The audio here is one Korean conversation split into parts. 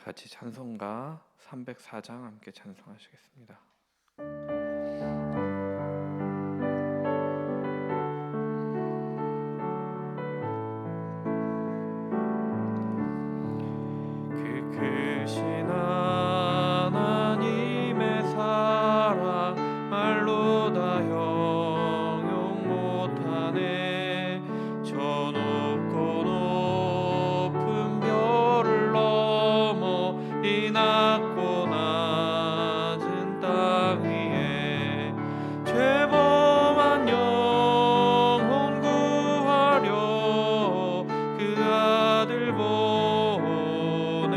같이 찬송가 304장 함께 찬송하시겠습니다. 그 크신 하나님의 사랑 말로 다 형용 못하네. 저 높고 높은 별을 넘어 이 낮고 낮은 땅 위에 죄범한 영혼 구하려 그 아들 보내사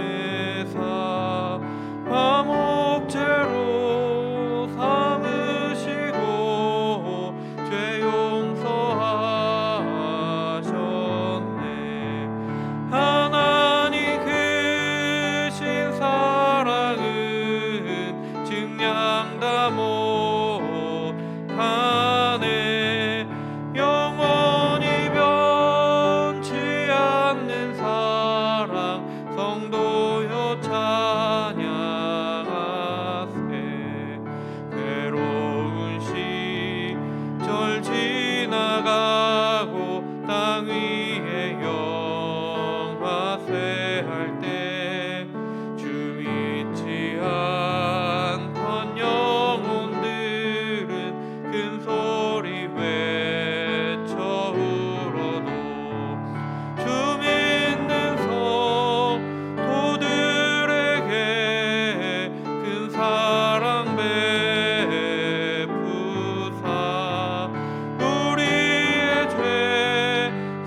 화목제로 삼으시고 죄 용서하셨네. 하나님 크신 사랑은 증량 다 못하네. 영원히 변치 않는 사랑 성도여 찬양하세. 괴로운 시절 지나가고 땅 위에 영화세 할 때 주 믿지 않던 영혼들은 큰 소리 외쳐 울어도 주 믿는 성도들에게 큰 사랑 베푸사 우리의 죄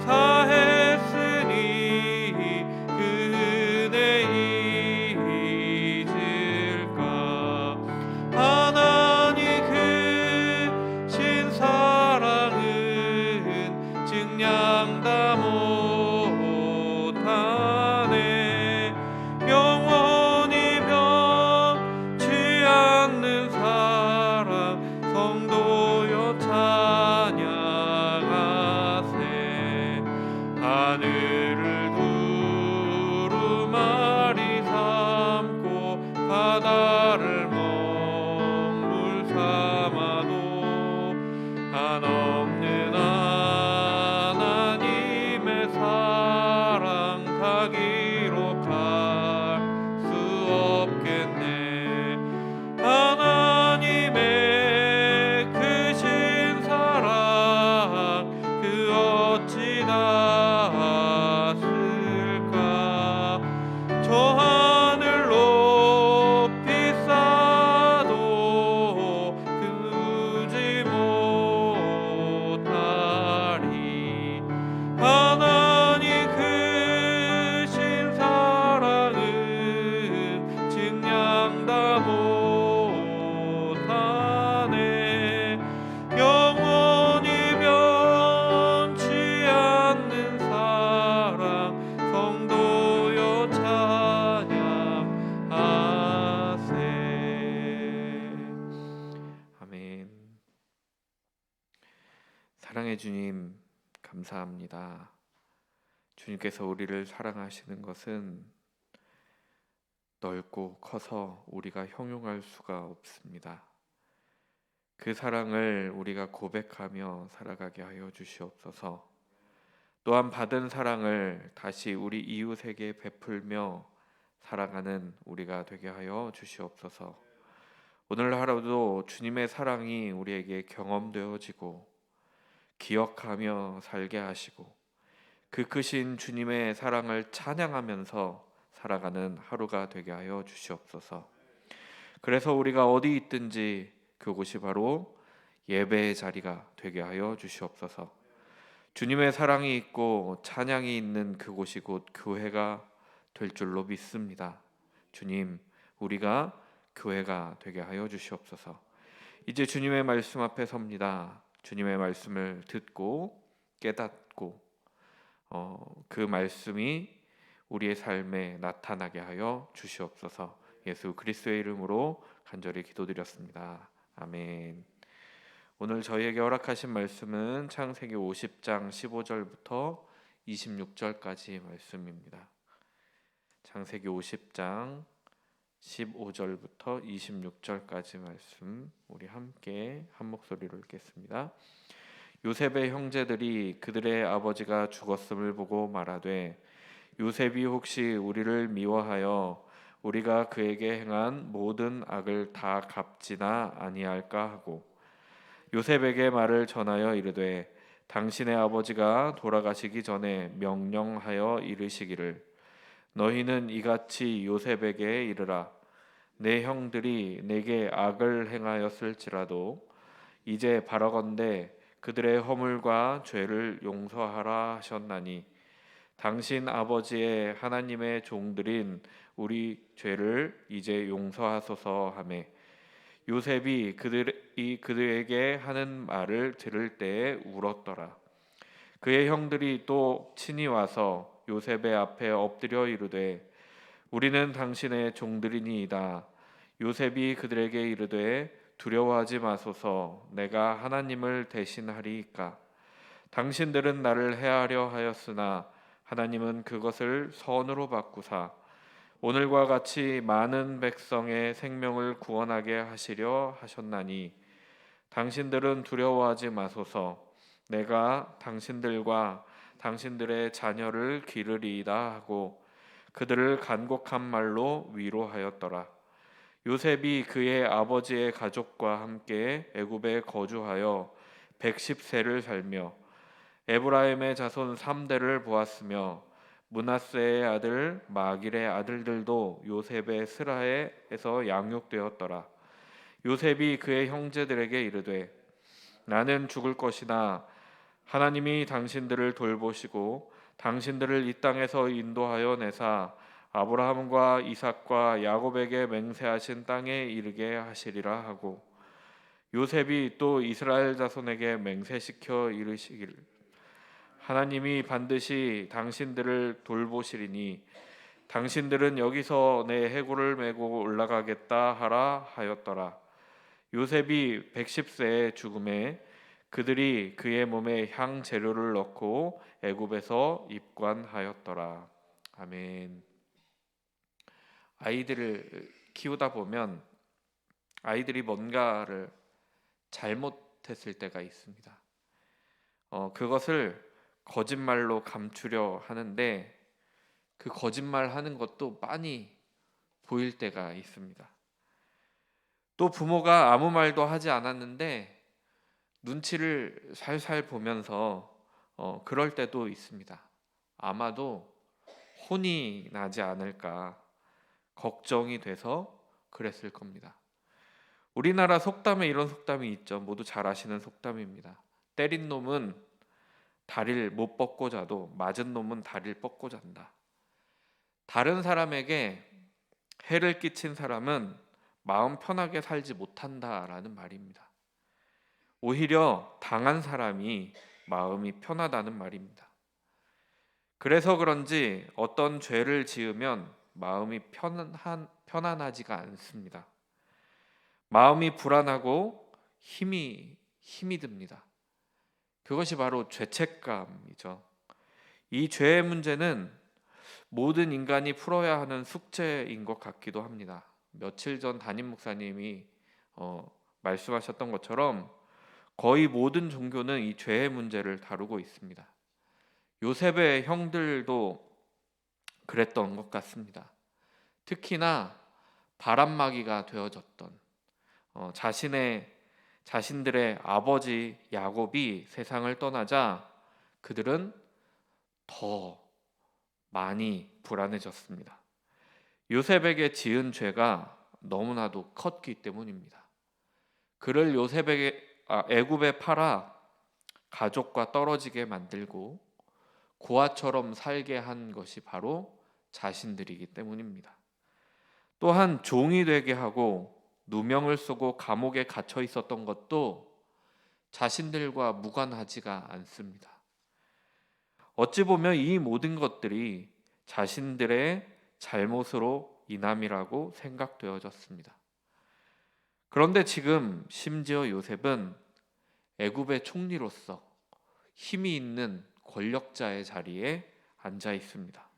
사했으니 그 은혜 잊을까. 하나님 크신 사랑은 증량 다 못하네. 영원히 변치 않는 사랑 성도여 찬양하세. 하늘을 두루마리 삼고 바다를 먹물 삼아도 한없는 하나님의 사랑 다 기록할 수 없겠네. 하나님의 크신 사랑 그 어찌 닿았을까. 저 하늘 높이 쌓아도 그지 못하리. 하나님 크신 사랑은 증량 다 못하네. 영원히 변치 않는 사랑 성도여 찬양하세. 아멘. 사랑의 주님, 감사합니다. 주님께서 우리를 사랑하시는 것은 넓고 커서 우리가 형용할 수가 없습니다. 그 사랑을 우리가 고백하며 살아가게 하여 주시옵소서. 또한 받은 사랑을 다시 우리 이웃에게 베풀며 살아가는 우리가 되게 하여 주시옵소서. 오늘 하루도 주님의 사랑이 우리에게 경험되어지고 기억하며 살게 하시고 그 크신 주님의 사랑을 찬양하면서 살아가는 하루가 되게 하여 주시옵소서. 그래서 우리가 어디 있든지 그곳이 바로 예배의 자리가 되게 하여 주시옵소서. 주님의 사랑이 있고 찬양이 있는 그곳이 곧 교회가 될 줄로 믿습니다. 주님, 우리가 교회가 되게 하여 주시옵소서. 이제 주님의 말씀 앞에 섭니다. 주님의 말씀을 듣고 깨닫고 그 말씀이 우리의 삶에 나타나게 하여 주시옵소서. 예수 그리스도의 이름으로 간절히 기도드렸습니다. 아멘. 오늘 저희에게 허락하신 말씀은 창세기 50장 15절부터 26절까지 말씀입니다. 창세기 50장 15절부터 26절까지 말씀 우리 함께 한 목소리로 읽겠습니다. 요셉의 형제들이 그들의 아버지가 죽었음을 보고 말하되 요셉이 혹시 우리를 미워하여 우리가 그에게 행한 모든 악을 다 갚지나 아니할까 하고 요셉에게 말을 전하여 이르되 당신의 아버지가 돌아가시기 전에 명령하여 이르시기를 너희는 이같이 요셉에게 이르라 내 형들이 내게 악을 행하였을지라도 이제 바라건대 그들의 허물과 죄를 용서하라 하셨나니 당신 아버지의 하나님의 종들인 우리 죄를 이제 용서하소서 하매 요셉이 그들에게 하는 말을 들을 때에 울었더라. 그의 형들이 또 친히 와서 요셉의 앞에 엎드려 이르되 우리는 당신의 종들이니이다. 요셉이 그들에게 이르되 두려워하지 마소서 내가 하나님을 대신하리이까 당신들은 나를 해하려 하였으나 하나님은 그것을 선으로 바꾸사 오늘과 같이 많은 백성의 생명을 구원하게 하시려 하셨나니 당신들은 두려워하지 마소서 내가 당신들과 당신들의 자녀를 기르리이다 하고 그들을 간곡한 말로 위로하였더라. 요셉이 그의 아버지의 가족과 함께 애굽에 거주하여 110세를 살며 에브라임의 자손 3대를 보았으며 므낫세의 아들 마길의 아들들도 요셉의 스라에서 양육되었더라. 요셉이 그의 형제들에게 이르되 나는 죽을 것이나 하나님이 당신들을 돌보시고 당신들을 이 땅에서 인도하여 내사 아브라함과 이삭과 야곱에게 맹세하신 땅에 이르게 하시리라 하고 요셉이 또 이스라엘 자손에게 맹세시켜 이르시기를 하나님이 반드시 당신들을 돌보시리니 당신들은 여기서 내 해골을 메고 올라가겠다 하라 하였더라. 요셉이 110세의 죽음에 그들이 그의 몸에 향 재료를 넣고 애굽에서 입관하였더라. 아멘. 아이들을 키우다 보면 아이들이 뭔가를 잘못했을 때가 있습니다. 그것을 거짓말로 감추려 하는데 그 거짓말하는 것도 빤히 보일 때가 있습니다. 또 부모가 아무 말도 하지 않았는데 눈치를 살살 보면서 그럴 때도 있습니다. 아마도 혼이 나지 않을까 걱정이 돼서 그랬을 겁니다. 우리나라 속담에 이런 속담이 있죠. 모두 잘 아시는 속담입니다. 때린 놈은 다리를 못 뻗고 자도 맞은 놈은 다리를 뻗고 잔다. 다른 사람에게 해를 끼친 사람은 마음 편하게 살지 못한다라는 말입니다. 오히려 당한 사람이 마음이 편하다는 말입니다. 그래서 그런지 어떤 죄를 지으면 마음이 편안하지가 않습니다. 마음이 불안하고 힘이 듭니다. 그것이 바로 죄책감이죠. 이 죄의 문제는 모든 인간이 풀어야 하는 숙제인 것 같기도 합니다. 며칠 전 담임 목사님이 말씀하셨던 것처럼 거의 모든 종교는 이 죄의 문제를 다루고 있습니다. 요셉의 형들도 그랬던 것 같습니다. 특히나 바람막이가 되어졌던 자신들의 아버지 야곱이 세상을 떠나자 그들은 더 많이 불안해졌습니다. 요셉에게 지은 죄가 너무나도 컸기 때문입니다. 그를 애굽에 팔아 가족과 떨어지게 만들고 고아처럼 살게 한 것이 바로 자신들이기 때문입니다. 또한 종이 되게 하고 누명을 쓰고 감옥에 갇혀 있었던 것도 자신들과 무관하지가 않습니다. 어찌 보면 이 모든 것들이 자신들의 잘못으로 인함이라고 생각되어졌습니다. 그런데 지금 심지어 요셉은 애굽의 총리로서 힘이 있는 권력자의 자리에 앉아 있습니다.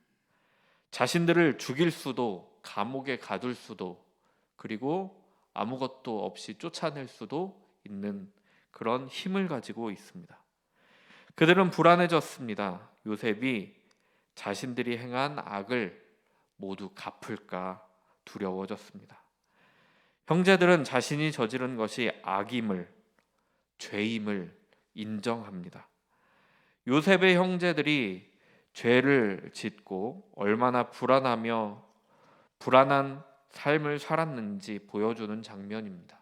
자신들을 죽일 수도, 감옥에 가둘 수도, 그리고 아무것도 없이 쫓아낼 수도 있는 그런 힘을 가지고 있습니다. 그들은 불안해졌습니다. 요셉이 자신들이 행한 악을 모두 갚을까 두려워졌습니다. 형제들은 자신이 저지른 것이 악임을, 죄임을 인정합니다. 요셉의 형제들이 죄를 짓고 얼마나 불안한 삶을 살았는지 보여주는 장면입니다.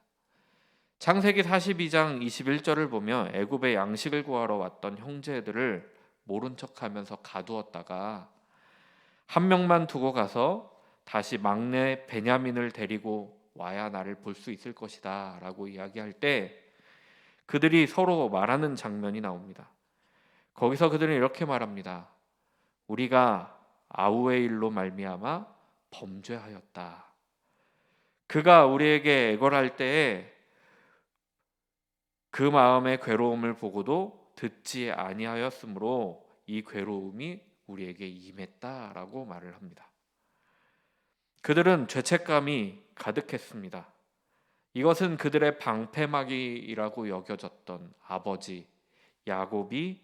창세기 42장 21절을 보면 애굽에 양식을 구하러 왔던 형제들을 모른 척하면서 가두었다가 한 명만 두고 가서 다시 막내 베냐민을 데리고 와야 나를 볼 수 있을 것이다 라고 이야기할 때 그들이 서로 말하는 장면이 나옵니다. 거기서 그들은 이렇게 말합니다. 우리가 아우의 일로 말미암아 범죄하였다. 그가 우리에게 애걸할 때에 그 마음의 괴로움을 보고도 듣지 아니하였으므로 이 괴로움이 우리에게 임했다라고 말을 합니다. 그들은 죄책감이 가득했습니다. 이것은 그들의 방패막이라고 여겨졌던 아버지 야곱이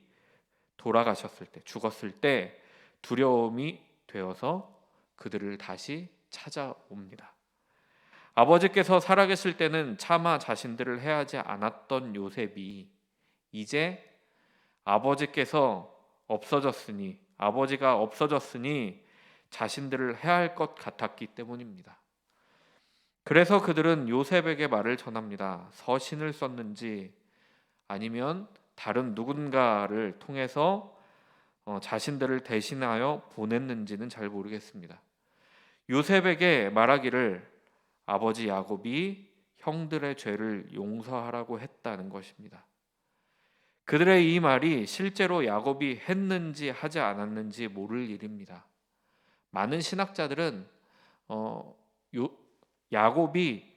돌아가셨을 때, 죽었을 때 두려움이 되어서 그들을 다시 찾아옵니다. 아버지께서 살아계실 때는 차마 자신들을 해하지 않았던 요셉이 이제 아버지가 없어졌으니 자신들을 해할 것 같았기 때문입니다. 그래서 그들은 요셉에게 말을 전합니다. 서신을 썼는지 아니면 다른 누군가를 통해서 자신들을 대신하여 보냈는지는 잘 모르겠습니다. 요셉에게 말하기를 아버지 야곱이 형들의 죄를 용서하라고 했다는 것입니다. 그들의 이 말이 실제로 야곱이 했는지 하지 않았는지 모를 일입니다. 많은 신학자들은 야곱이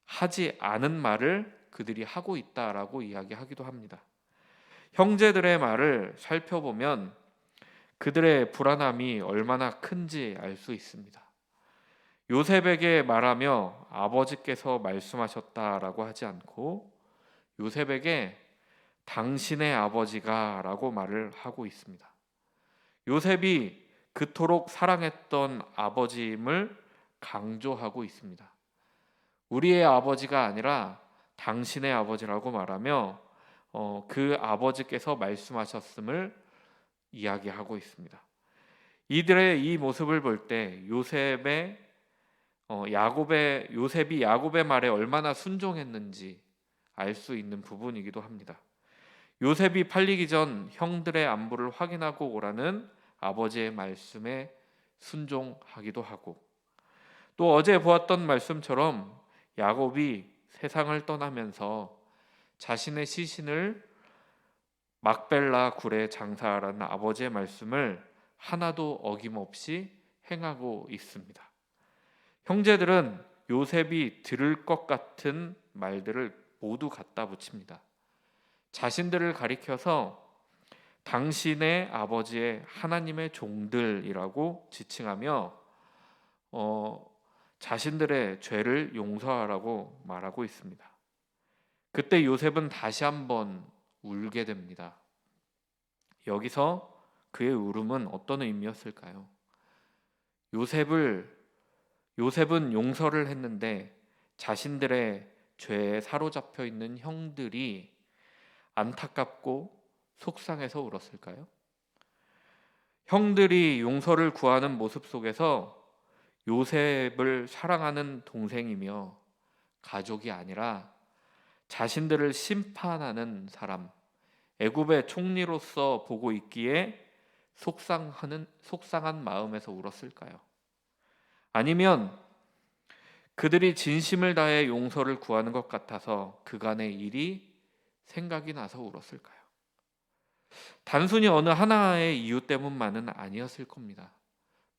하지 않은 말을 그들이 하고 있다라고 이야기하기도 합니다. 형제들의 말을 살펴보면 그들의 불안함이 얼마나 큰지 알 수 있습니다. 요셉에게 말하며 아버지께서 말씀하셨다라고 하지 않고 요셉에게 당신의 아버지가 라고 말을 하고 있습니다. 요셉이 그토록 사랑했던 아버지임을 강조하고 있습니다. 우리의 아버지가 아니라 당신의 아버지라고 말하며 그 아버지께서 말씀하셨음을 이야기하고 있습니다. 이들의 이 모습을 볼 때 요셉이 야곱의 말에 얼마나 순종했는지 알 수 있는 부분이기도 합니다. 요셉이 팔리기 전 형들의 안부를 확인하고 오라는 아버지의 말씀에 순종하기도 하고 또 어제 보았던 말씀처럼 야곱이 세상을 떠나면서 자신의 시신을 막벨라 굴에 장사하라는 아버지의 말씀을 하나도 어김없이 행하고 있습니다. 형제들은 요셉이 들을 것 같은 말들을 모두 갖다 붙입니다. 자신들을 가리켜서 당신의 아버지의 하나님의 종들이라고 지칭하며 자신들의 죄를 용서하라고 말하고 있습니다. 그때 요셉은 다시 한번 울게 됩니다. 여기서 그의 울음은 어떤 의미였을까요? 요셉은 용서를 했는데 자신들의 죄에 사로잡혀 있는 형들이 안타깝고 속상해서 울었을까요? 형들이 용서를 구하는 모습 속에서 요셉을 사랑하는 동생이며 가족이 아니라 자신들을 심판하는 사람, 애굽의 총리로서 보고 있기에 속상한 마음에서 울었을까요? 아니면 그들이 진심을 다해 용서를 구하는 것 같아서 그간의 일이 생각이 나서 울었을까요? 단순히 어느 하나의 이유 때문만은 아니었을 겁니다.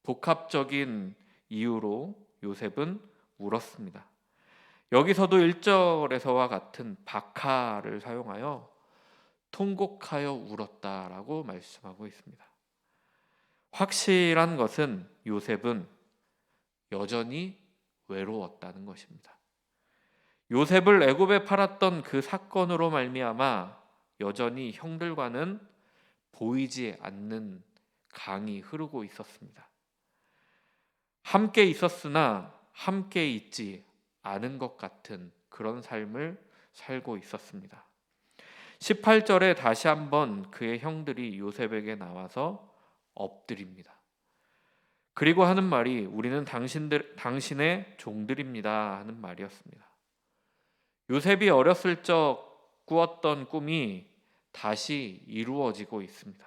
복합적인 이유로 요셉은 울었습니다. 여기서도 1절에서와 같은 박하를 사용하여 통곡하여 울었다라고 말씀하고 있습니다. 확실한 것은 요셉은 여전히 외로웠다는 것입니다. 요셉을 애굽에 팔았던 그 사건으로 말미암아 여전히 형들과는 보이지 않는 강이 흐르고 있었습니다. 함께 있었으나 함께 있지 않은 것 같은 그런 삶을 살고 있었습니다. 18절에 다시 한번 그의 형들이 요셉에게 나와서 엎드립니다. 그리고 하는 말이 우리는 당신의 종들입니다 하는 말이었습니다. 요셉이 어렸을 적 꾸었던 꿈이 다시 이루어지고 있습니다.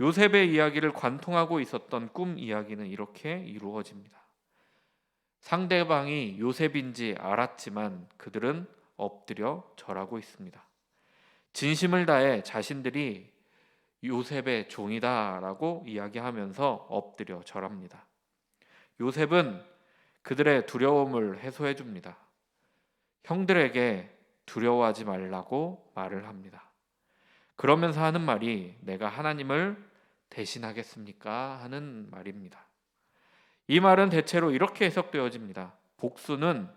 요셉의 이야기를 관통하고 있었던 꿈 이야기는 이렇게 이루어집니다. 상대방이 요셉인지 알았지만 그들은 엎드려 절하고 있습니다. 진심을 다해 자신들이 요셉의 종이다라고 이야기하면서 엎드려 절합니다. 요셉은 그들의 두려움을 해소해 줍니다. 형들에게 두려워하지 말라고 말을 합니다. 그러면서 하는 말이 내가 하나님을 대신하겠습니까? 하는 말입니다. 이 말은 대체로 이렇게 해석되어집니다. 복수는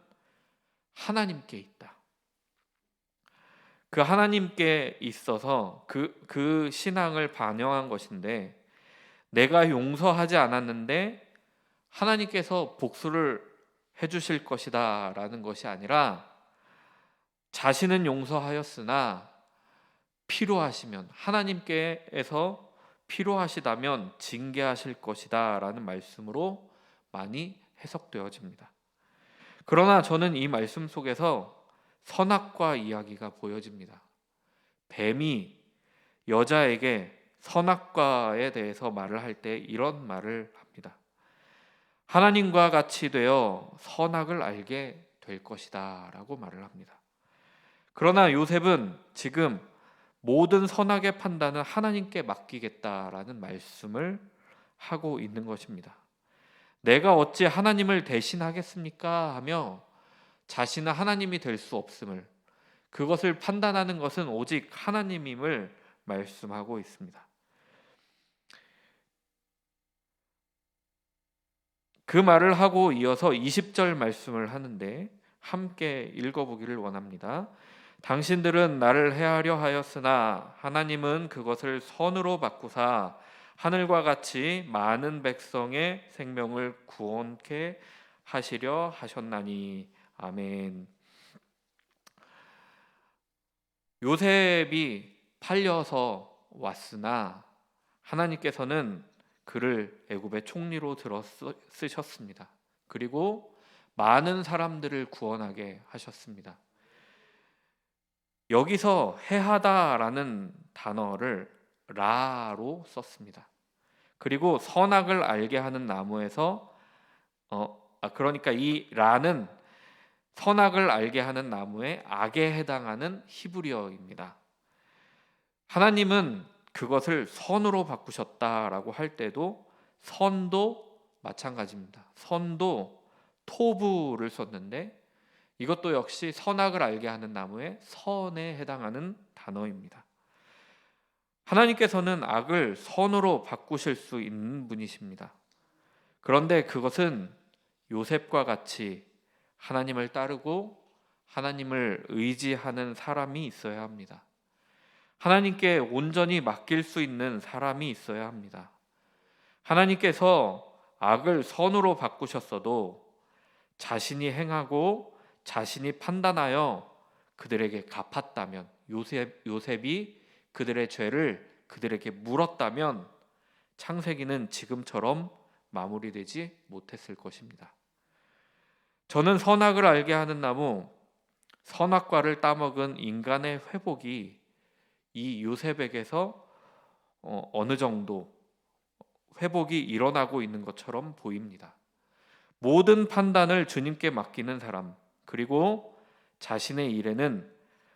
하나님께 있다. 그 하나님께 있어서 그 신앙을 반영한 것인데 내가 용서하지 않았는데 하나님께서 복수를 해주실 것이다 라는 것이 아니라 자신은 용서하였으나 필요하시면 하나님께서 필요하시다면 징계하실 것이다 라는 말씀으로 많이 해석되어집니다. 그러나 저는 이 말씀 속에서 선악과 이야기가 보여집니다. 뱀이 여자에게 선악과에 대해서 말을 할 때 이런 말을 합니다. 하나님과 같이 되어 선악을 알게 될 것이다 라고 말을 합니다. 그러나 요셉은 지금 모든 선악의 판단은 하나님께 맡기겠다라는 말씀을 하고 있는 것입니다. 내가 어찌 하나님을 대신하겠습니까? 하며 자신은 하나님이 될 수 없음을, 그것을 판단하는 것은 오직 하나님임을 말씀하고 있습니다. 그 말을 하고 이어서 20절 말씀을 하는데 함께 읽어보기를 원합니다. 당신들은 나를 해하려 하였으나 하나님은 그것을 선으로 바꾸사 하늘과 같이 많은 백성의 생명을 구원케 하시려 하셨나니. 아멘. 요셉이 팔려서 왔으나 하나님께서는 그를 애굽의 총리로 들어 쓰셨습니다. 그리고 많은 사람들을 구원하게 하셨습니다. 여기서 해하다라는 단어를 라로 썼습니다. 그리고 선악을 알게 하는 나무에서 그러니까 이 라는 선악을 알게 하는 나무의 악에 해당하는 히브리어입니다. 하나님은 그것을 선으로 바꾸셨다라고 할 때도 선도 마찬가지입니다. 선도 토부를 썼는데 이것도 역시 선악을 알게 하는 나무의 선에 해당하는 단어입니다. 하나님께서는 악을 선으로 바꾸실 수 있는 분이십니다. 그런데 그것은 요셉과 같이 하나님을 따르고 하나님을 의지하는 사람이 있어야 합니다. 하나님께 온전히 맡길 수 있는 사람이 있어야 합니다. 하나님께서 악을 선으로 바꾸셨어도 자신이 행하고 자신이 판단하여 그들에게 갚았다면, 요셉이 그들의 죄를 그들에게 물었다면 창세기는 지금처럼 마무리되지 못했을 것입니다. 저는 선악을 알게 하는 나무, 선악과를 따먹은 인간의 회복이 이 요셉에게서 어느 정도 회복이 일어나고 있는 것처럼 보입니다. 모든 판단을 주님께 맡기는 사람, 그리고 자신의 일에는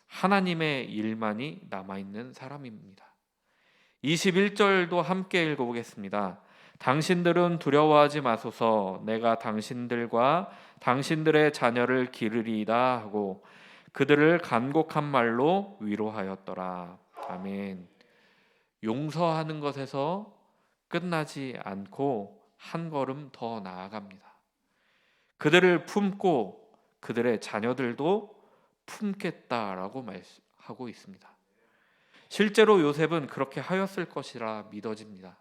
하나님의 일만이 남아있는 사람입니다. 21절도 함께 읽어보겠습니다. 당신들은 두려워하지 마소서, 내가 당신들과 당신들의 자녀를 기르리이다 하고 그들을 간곡한 말로 위로하였더라. 아멘. 용서하는 것에서 끝나지 않고 한 걸음 더 나아갑니다. 그들을 품고 그들의 자녀들도 품겠다라고 말하고 있습니다. 실제로 요셉은 그렇게 하였을 것이라 믿어집니다.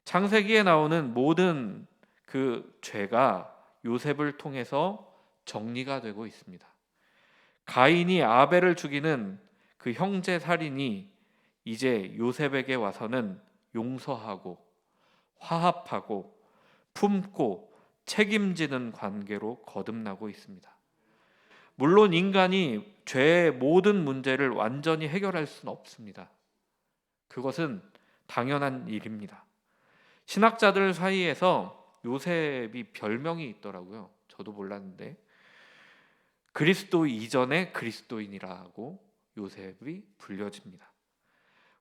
창세기에 나오는 모든 그 죄가 요셉을 통해서 정리가 되고 있습니다. 가인이 아벨을 죽이는 그 형제 살인이 이제 요셉에게 와서는 용서하고 화합하고 품고 책임지는 관계로 거듭나고 있습니다. 물론 인간이 죄의 모든 문제를 완전히 해결할 수는 없습니다. 그것은 당연한 일입니다. 신학자들 사이에서 요셉이 별명이 있더라고요. 저도 몰랐는데 그리스도 이전의 그리스도인이라고 요셉이 불려집니다.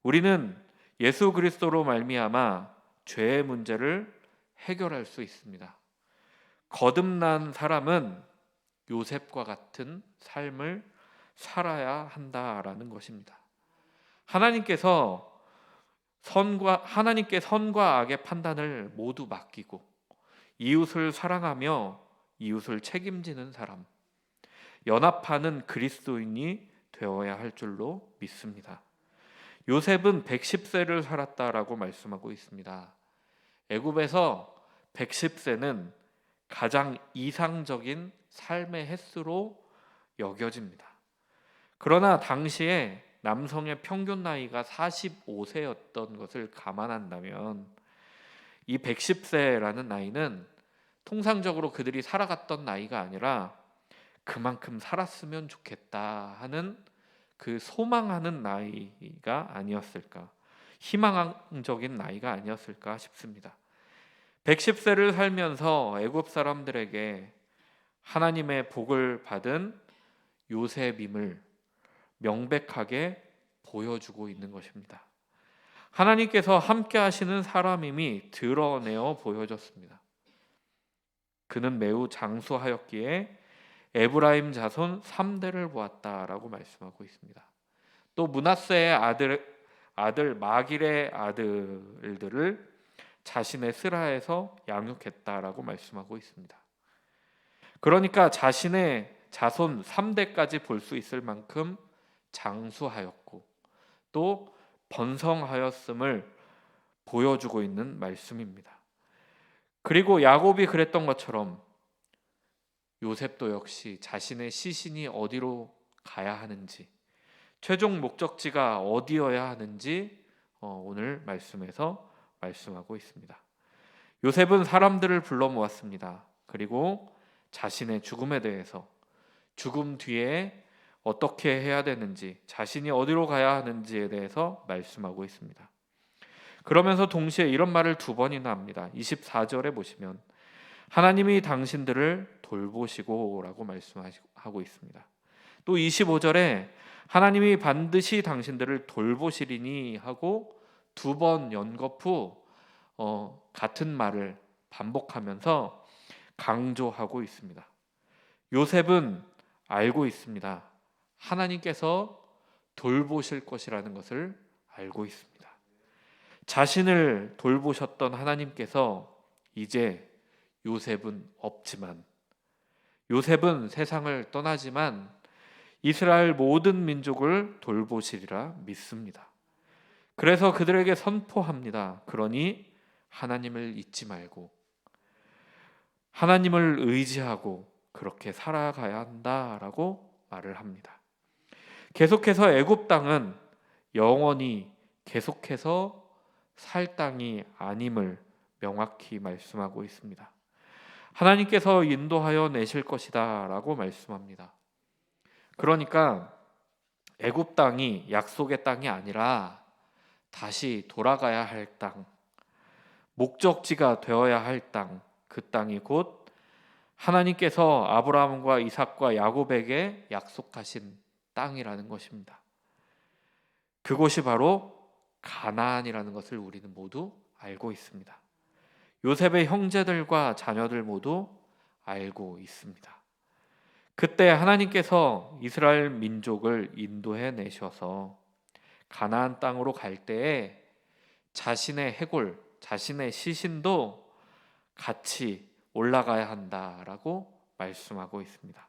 우리는 예수 그리스도로 말미암아 죄의 문제를 해결할 수 있습니다. 거듭난 사람은 요셉과 같은 삶을 살아야 한다라는 것입니다. 하나님께 선과 악의 판단을 모두 맡기고 이웃을 사랑하며 이웃을 책임지는 사람, 연합하는 그리스도인이 되어야 할 줄로 믿습니다. 요셉은 110세를 살았다라고 말씀하고 있습니다. 애굽에서 110세는 가장 이상적인 삶의 횟수로 여겨집니다. 그러나 당시에 남성의 평균 나이가 45세였던 것을 감안한다면 이 110세라는 나이는 통상적으로 그들이 살아갔던 나이가 아니라 그만큼 살았으면 좋겠다 하는 그 소망하는 나이가 아니었을까, 희망적인 나이가 아니었을까 싶습니다. 110세를 살면서 애굽 사람들에게 하나님의 복을 받은 요셉임을 명백하게 보여주고 있는 것입니다. 하나님께서 함께 하시는 사람임이 드러내어 보여졌습니다. 그는 매우 장수하였기에 에브라임 자손 3대를 보았다라고 말씀하고 있습니다. 또 므낫세의 아들 마길의 아들들을 자신의 스라에서 양육했다라고 말씀하고 있습니다. 그러니까 자신의 자손 3대까지 볼 수 있을 만큼 장수하였고 또 번성하였음을 보여주고 있는 말씀입니다. 그리고 야곱이 그랬던 것처럼 요셉도 역시 자신의 시신이 어디로 가야 하는지, 최종 목적지가 어디여야 하는지 오늘 말씀에서 말씀하고 있습니다. 요셉은 사람들을 불러 모았습니다. 그리고 자신의 죽음에 대해서, 죽음 뒤에 어떻게 해야 되는지, 자신이 어디로 가야 하는지에 대해서 말씀하고 있습니다. 그러면서 동시에 이런 말을 2번이나 합니다. 24절에 보시면 하나님이 당신들을 돌보시고 라고 말씀하고 있습니다. 또 25절에 하나님이 반드시 당신들을 돌보시리니 하고 2번 연거푸 같은 말을 반복하면서 강조하고 있습니다. 요셉은 알고 있습니다. 하나님께서 돌보실 것이라는 것을 알고 있습니다. 자신을 돌보셨던 하나님께서 이제 요셉은 없지만, 요셉은 세상을 떠나지만 이스라엘 모든 민족을 돌보시리라 믿습니다. 그래서 그들에게 선포합니다. 그러니 하나님을 잊지 말고 하나님을 의지하고 그렇게 살아가야 한다라고 말을 합니다. 계속해서 애굽 땅은 영원히 계속해서 살 땅이 아님을 명확히 말씀하고 있습니다. 하나님께서 인도하여 내실 것이다 라고 말씀합니다. 그러니까 애굽 땅이 약속의 땅이 아니라 다시 돌아가야 할 땅, 목적지가 되어야 할 땅, 그 땅이 곧 하나님께서 아브라함과 이삭과 야곱에게 약속하신 땅이라는 것입니다. 그곳이 바로 가나안이라는 것을 우리는 모두 알고 있습니다. 요셉의 형제들과 자녀들 모두 알고 있습니다. 그때 하나님께서 이스라엘 민족을 인도해 내셔서 가나안 땅으로 갈 때에 자신의 해골, 자신의 시신도 같이 올라가야 한다라고 말씀하고 있습니다.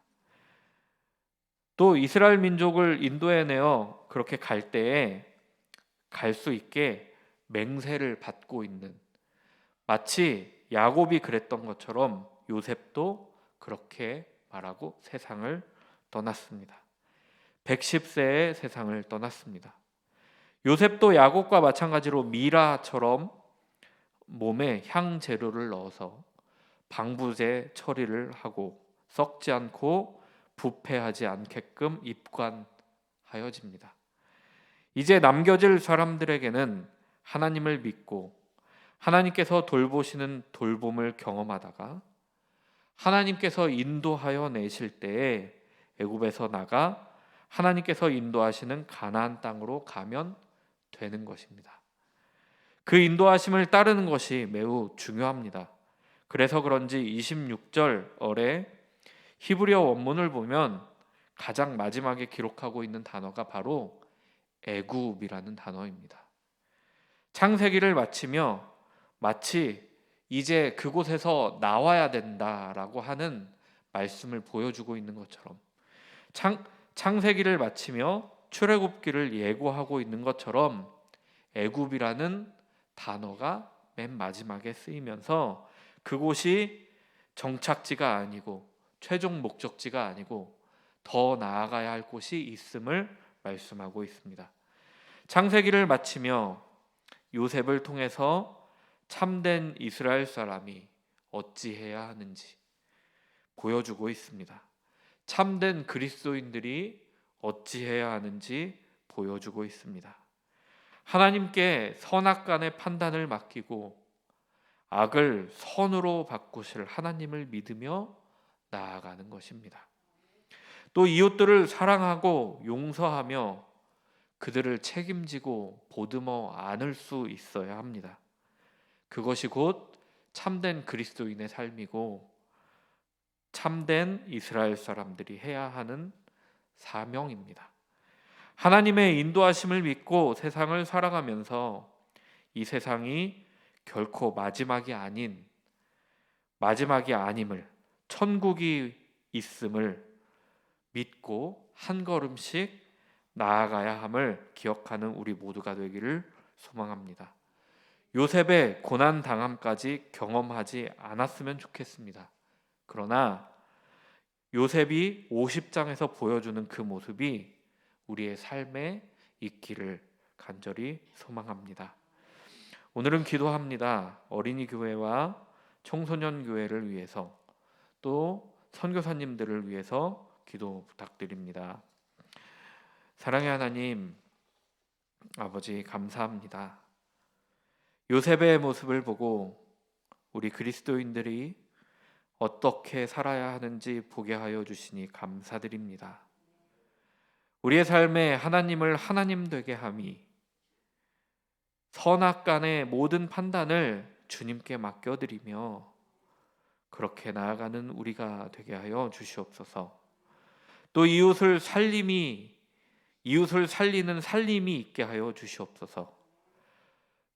또 이스라엘 민족을 인도해 내어 그렇게 갈 때에 갈 수 있게 맹세를 받고 있는, 마치 야곱이 그랬던 것처럼 요셉도 그렇게 말하고 세상을 떠났습니다. 110세에 세상을 떠났습니다. 요셉도 야곱과 마찬가지로 미라처럼 몸에 향 재료를 넣어서 방부제 처리를 하고 썩지 않고 부패하지 않게끔 입관하여집니다. 이제 남겨질 사람들에게는 하나님을 믿고 하나님께서 돌보시는 돌봄을 경험하다가 하나님께서 인도하여 내실 때에 애굽에서 나가 하나님께서 인도하시는 가나안 땅으로 가면 되는 것입니다. 그 인도하심을 따르는 것이 매우 중요합니다. 그래서 그런지 26절에 히브리어 원문을 보면 가장 마지막에 기록하고 있는 단어가 바로 애굽이라는 단어입니다. 창세기를 마치며 마치 이제 그곳에서 나와야 된다라고 하는 말씀을 보여주고 있는 것처럼, 창세기를 마치며 출애굽기를 예고하고 있는 것처럼 애굽이라는 단어가 맨 마지막에 쓰이면서 그곳이 정착지가 아니고 최종 목적지가 아니고 더 나아가야 할 곳이 있음을 말씀하고 있습니다. 창세기를 마치며 요셉을 통해서 참된 이스라엘 사람이 어찌해야 하는지 보여주고 있습니다. 참된 그리스도인들이 어찌해야 하는지 보여주고 있습니다. 하나님께 선악간의 판단을 맡기고 악을 선으로 바꾸실 하나님을 믿으며 나아가는 것입니다. 또 이웃들을 사랑하고 용서하며 그들을 책임지고 보듬어 안을 수 있어야 합니다. 그것이 곧 참된 그리스도인의 삶이고 참된 이스라엘 사람들이 해야 하는 사명입니다. 하나님의 인도하심을 믿고 세상을 살아가면서 이 세상이 결코 마지막이 아님을, 천국이 있음을 믿고 한 걸음씩 나아가야 함을 기억하는 우리 모두가 되기를 소망합니다. 요셉의 고난 당함까지 경험하지 않았으면 좋겠습니다. 그러나 요셉이 50장에서 보여주는 그 모습이 우리의 삶에 있기를 간절히 소망합니다. 오늘은 기도합니다. 어린이 교회와 청소년 교회를 위해서 또 선교사님들을 위해서 기도 부탁드립니다. 사랑의 하나님, 아버지 감사합니다. 요셉의 모습을 보고 우리 그리스도인들이 어떻게 살아야 하는지 보게 하여 주시니 감사드립니다. 우리의 삶에 하나님을 하나님 되게 함이 선악간의 모든 판단을 주님께 맡겨드리며 그렇게 나아가는 우리가 되게 하여 주시옵소서. 또 이웃을 살리는 살림이 있게 하여 주시옵소서.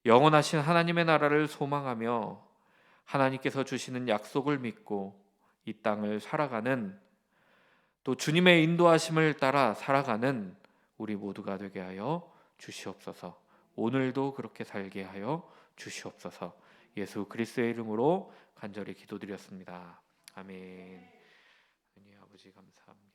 영원하신 하나님의 나라를 소망하며 하나님께서 주시는 약속을 믿고 이 땅을 살아가는, 또 주님의 인도하심을 따라 살아가는 우리 모두가 되게 하여 주시옵소서. 오늘도 그렇게 살게 하여 주시옵소서. 예수 그리스도의 이름으로 간절히 기도드렸습니다. 아멘. 아버지 감사합니다.